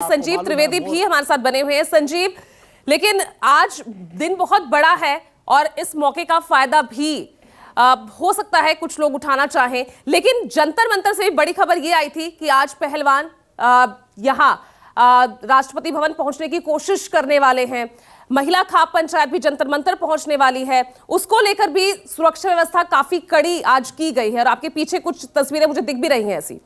संजीव त्रिवेदी भी हमारे साथ बने हुए हैं। संजीव, लेकिन आज दिन बहुत बड़ा है और इस मौके का फायदा भी हो सकता है कुछ लोग उठाना चाहें, लेकिन जंतर मंतर से भी बड़ी खबर ये आई थी कि आज पहलवान यहाँ राष्ट्रपति भवन पहुंचने की कोशिश करने वाले हैं। महिला खाप पंचायत भी जंतर मंतर पहुंचने वाली है, उसको लेकर भी सुरक्षा व्यवस्था काफी कड़ी आज की गई है और आपके पीछे कुछ तस्वीरें मुझे दिख भी रही हैं ऐसी।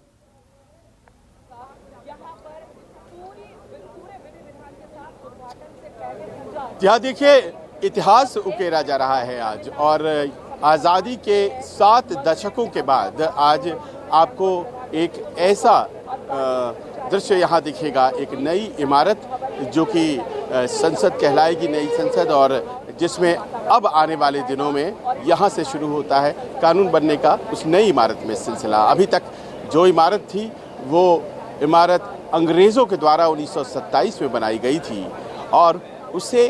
यहाँ देखिए, इतिहास उकेरा जा रहा है आज, और आज़ादी के 7 दशकों के बाद आज आपको एक ऐसा दृश्य यहाँ दिखेगा। एक नई इमारत जो कि संसद कहलाएगी, नई संसद, और जिसमें अब आने वाले दिनों में यहाँ से शुरू होता है कानून बनने का उस नई इमारत में सिलसिला। अभी तक जो इमारत थी वो इमारत अंग्रेज़ों के द्वारा 1927 में बनाई गई थी और उससे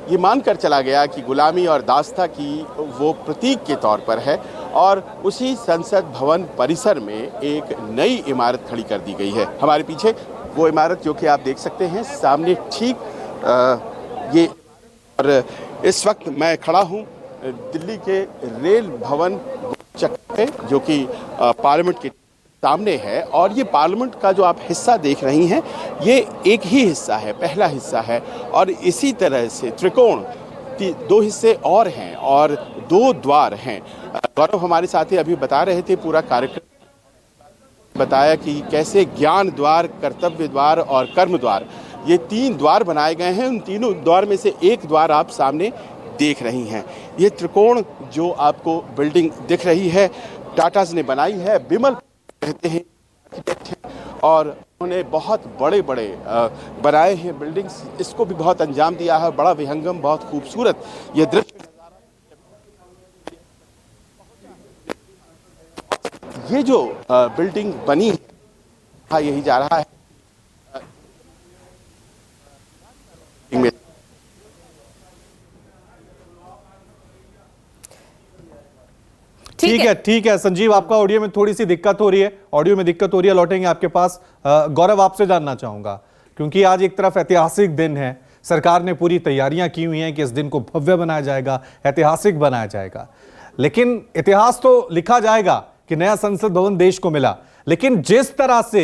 ये मानकर चला गया कि गुलामी और दास्ता की वो प्रतीक के तौर पर है, और उसी संसद भवन परिसर में एक नई इमारत खड़ी कर दी गई है। हमारे पीछे वो इमारत जो कि आप देख सकते हैं सामने ठीक ये, और इस वक्त मैं खड़ा हूँ दिल्ली के रेल भवन चक्कर पे, जो कि पार्लियामेंट के सामने है। और ये पार्लियामेंट का जो आप हिस्सा देख रही हैं ये एक ही हिस्सा है, पहला हिस्सा है, और इसी तरह से त्रिकोण 2 हिस्से और हैं और 2 द्वार हैं। गौरव हमारे साथी अभी बता रहे थे पूरा कार्यक्रम, बताया कि कैसे ज्ञान द्वार, कर्तव्य द्वार और कर्म द्वार, ये 3 द्वार बनाए गए हैं। उन तीनों द्वार में से एक द्वार आप सामने देख रही हैं। ये त्रिकोण जो आपको बिल्डिंग दिख रही है टाटाज ने बनाई है। बिमल कहते हैं आर्किटेक्ट हैं और उन्होंने बहुत बड़े बड़े बनाए हैं बिल्डिंग्स। इसको भी बहुत अंजाम दिया है, बड़ा विहंगम, बहुत खूबसूरत ये दृश्य। ये जो बिल्डिंग बनी है यही जा रहा है। ठीक है संजीव, आपका ऑडियो में थोड़ी सी दिक्कत हो रही है, लौटेंगे आपके पास। गौरव, आपसे जानना चाहूंगा, क्योंकि आज एक तरफ ऐतिहासिक दिन है, सरकार ने पूरी तैयारियां की हुई हैं कि इस दिन को भव्य बनाया जाएगा, ऐतिहासिक बनाया जाएगा, लेकिन इतिहास तो लिखा जाएगा कि नया संसद भवन देश को मिला, लेकिन जिस तरह से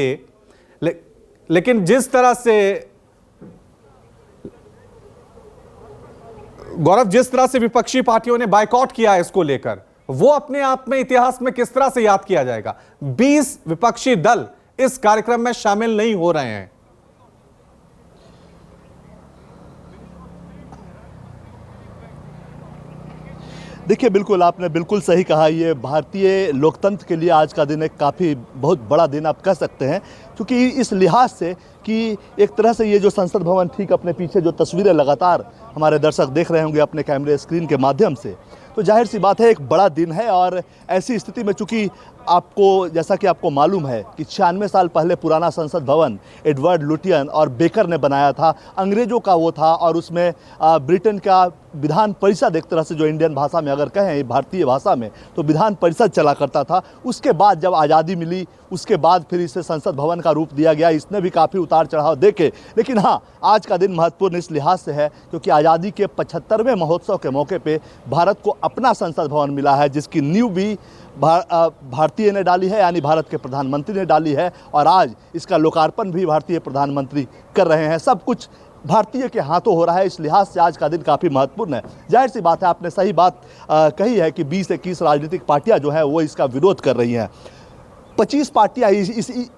गौरव, जिस तरह से विपक्षी पार्टियों ने बायकॉट किया है इसको लेकर, वो अपने आप में इतिहास में किस तरह से याद किया जाएगा? 20 विपक्षी दल इस कार्यक्रम में शामिल नहीं हो रहे हैं। देखिए, बिल्कुल आपने बिल्कुल सही कहा। ये भारतीय लोकतंत्र के लिए आज का दिन एक काफ़ी बहुत बड़ा दिन आप कह सकते हैं, क्योंकि इस लिहाज से कि एक तरह से ये जो संसद भवन, ठीक अपने पीछे जो तस्वीरें लगातार हमारे दर्शक देख रहे होंगे अपने कैमरे स्क्रीन के माध्यम से, तो जाहिर सी बात है एक बड़ा दिन है। और ऐसी स्थिति में चूंकि आपको, जैसा कि आपको मालूम है कि 96 साल पहले पुराना संसद भवन एडवर्ड लुटियन और बेकर ने बनाया था, अंग्रेज़ों का वो था, और उसमें ब्रिटेन का विधान परिषद, एक तरह से जो इंडियन भाषा में अगर कहें, भारतीय भाषा में, तो विधान परिषद चला करता था। उसके बाद जब आज़ादी मिली उसके बाद फिर इसे संसद भवन का रूप दिया गया। इसने भी काफ़ी उतार चढ़ाव देखे, लेकिन हाँ, आज का दिन महत्वपूर्ण इस लिहाज से है क्योंकि आज़ादी के 75वें महोत्सव के मौके पे भारत को अपना संसद भवन मिला है, जिसकी नींव भी भारतीय ने डाली है, यानी भारत के प्रधानमंत्री ने डाली है, और आज इसका लोकार्पण भी भारतीय प्रधानमंत्री कर रहे हैं। सब कुछ भारतीय के हाथों हो रहा है, इस लिहाज से आज का दिन काफ़ी महत्वपूर्ण है। जाहिर सी बात है, आपने सही बात कही है कि 20-21 राजनीतिक पार्टियां जो है वो इसका विरोध कर रही हैं। 25 पार्टियां,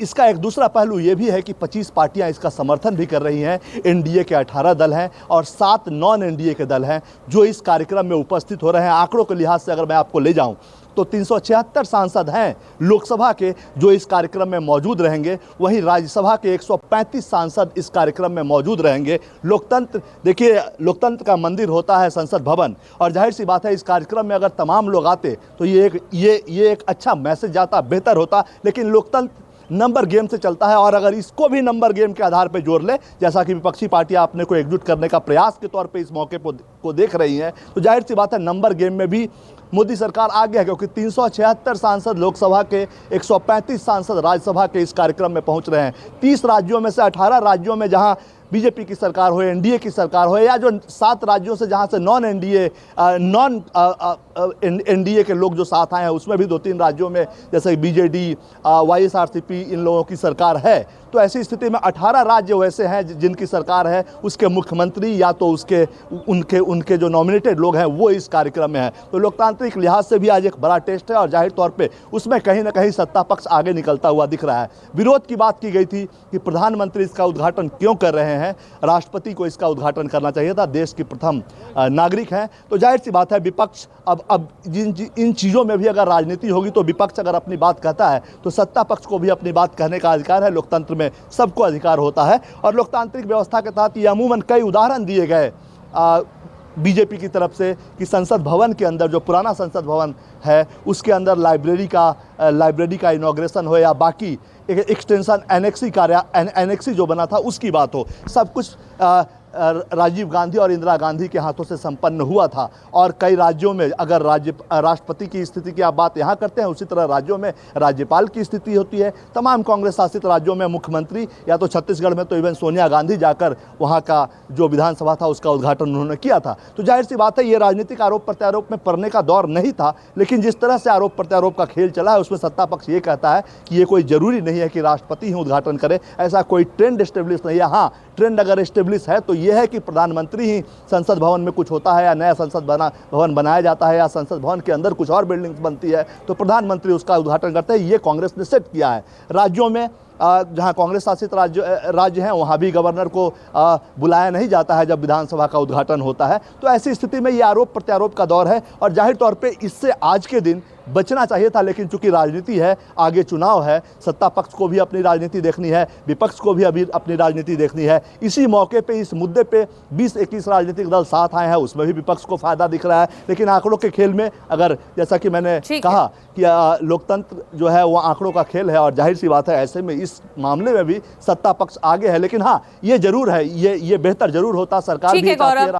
इसका एक दूसरा पहलू ये भी है कि 25 पार्टियां इसका समर्थन भी कर रही हैं। एनडीए के 18 दल हैं और 7 नॉन एनडीए के दल हैं जो इस कार्यक्रम में उपस्थित हो रहे हैं। आंकड़ों के लिहाज से अगर मैं आपको ले जाऊं तो 376 सांसद हैं लोकसभा के जो इस कार्यक्रम में मौजूद रहेंगे, वहीं राज्यसभा के 135 सांसद इस कार्यक्रम में मौजूद रहेंगे। लोकतंत्र, देखिए, लोकतंत्र का मंदिर होता है संसद भवन, और जाहिर सी बात है इस कार्यक्रम में अगर तमाम लोग आते तो ये एक अच्छा मैसेज जाता, बेहतर होता। लेकिन नंबर गेम से चलता है। और अगर इसको भी नंबर गेम के आधार पर जोड़ ले, जैसा कि विपक्षी पार्टियां अपने को एकजुट करने का प्रयास के तौर पे इस मौके को देख रही हैं, तो जाहिर सी बात है नंबर गेम में भी मोदी सरकार आगे है, क्योंकि 376 सांसद लोकसभा के, 135 सांसद राज्यसभा के इस कार्यक्रम में पहुंच रहे हैं। 30 राज्यों में से 18 राज्यों में जहां बीजेपी की सरकार हो, एनडीए की सरकार हो, या जो 7 राज्यों से जहां से नॉन एनडीए के लोग जो साथ आए हैं, उसमें भी 2-3 राज्यों में जैसे बीजेडी, वाईएसआरसीपी, इन लोगों की सरकार है। तो ऐसी स्थिति में 18 राज्य वैसे हैं जिनकी सरकार है, उसके मुख्यमंत्री या तो उनके जो नॉमिनेटेड लोग हैं वो इस कार्यक्रम में हैं। तो लोकतांत्रिक लिहाज से भी आज एक बड़ा टेस्ट है, और जाहिर तौर पे उसमें कहीं ना कहीं सत्ता पक्ष आगे निकलता हुआ दिख रहा है। विरोध की बात की गई थी कि प्रधानमंत्री इसका उद्घाटन क्यों कर रहे हैं, राष्ट्रपति को इसका उद्घाटन करना चाहिए था, देश की प्रथम नागरिक हैं। तो जाहिर सी बात है विपक्ष अब इन चीज़ों में भी अगर राजनीति होगी तो विपक्ष अगर अपनी बात कहता है तो सत्ता पक्ष को भी अपनी बात कहने का अधिकार है। लोकतंत्र में सबको अधिकार होता है, और लोकतांत्रिक व्यवस्था के तहत ये अमूमन कई उदाहरण दिए गए बीजेपी की तरफ से कि संसद भवन के अंदर, जो पुराना संसद भवन है, उसके अंदर लाइब्रेरी का इनॉग्रेशन हो, या बाकी एक्सटेंशन एनेक्सी जो बना था उसकी बात हो, सब कुछ राजीव गांधी और इंदिरा गांधी के हाथों से संपन्न हुआ था। और कई राज्यों में अगर राष्ट्रपति की स्थिति की आप बात यहाँ करते हैं, उसी तरह राज्यों में राज्यपाल की स्थिति होती है। तमाम कांग्रेस शासित राज्यों में मुख्यमंत्री, या तो छत्तीसगढ़ में तो इवन सोनिया गांधी जाकर वहाँ का जो विधानसभा था उसका उद्घाटन उन्होंने किया था। तो जाहिर सी बात है ये राजनीतिक आरोप प्रत्यारोप में पड़ने का दौर नहीं था, लेकिन जिस तरह से आरोप प्रत्यारोप का खेल चला है उसमें सत्ता पक्ष ये कहता है कि ये कोई जरूरी नहीं है कि राष्ट्रपति ही उद्घाटन करे, ऐसा कोई ट्रेंड एस्टेब्लिश नहीं है। हाँ, ट्रेंड अगर एस्टेब्लिश है तो यह है कि प्रधानमंत्री ही संसद भवन में कुछ होता है, या नया संसद भवन बनाया जाता है, या संसद भवन के अंदर कुछ और बिल्डिंग्स बनती है तो प्रधानमंत्री उसका उद्घाटन करते हैं। ये कांग्रेस ने सेट किया है। राज्यों में जहां कांग्रेस शासित राज्य हैं वहां भी गवर्नर को बुलाया नहीं जाता है जब विधानसभा का उद्घाटन होता है। तो ऐसी स्थिति में ये आरोप प्रत्यारोप का दौर है, और जाहिर तौर पे इससे आज के दिन बचना चाहिए था। लेकिन चूंकि राजनीति है, आगे चुनाव है, सत्ता पक्ष को भी अपनी राजनीति देखनी है, विपक्ष को भी अभी अपनी राजनीति देखनी है। इसी मौके पे, इस मुद्दे पे 20-21 राजनीतिक दल साथ आए हैं, उसमें भी विपक्ष को फायदा दिख रहा है। लेकिन आंकड़ों के खेल में अगर, जैसा कि मैंने कहा कि लोकतंत्र जो है वो आंकड़ों का खेल है, और जाहिर सी बात है ऐसे में इस मामले में भी सत्ता पक्ष आगे है। लेकिन हाँ, ये जरूर है, ये बेहतर जरूर होता सरकार भी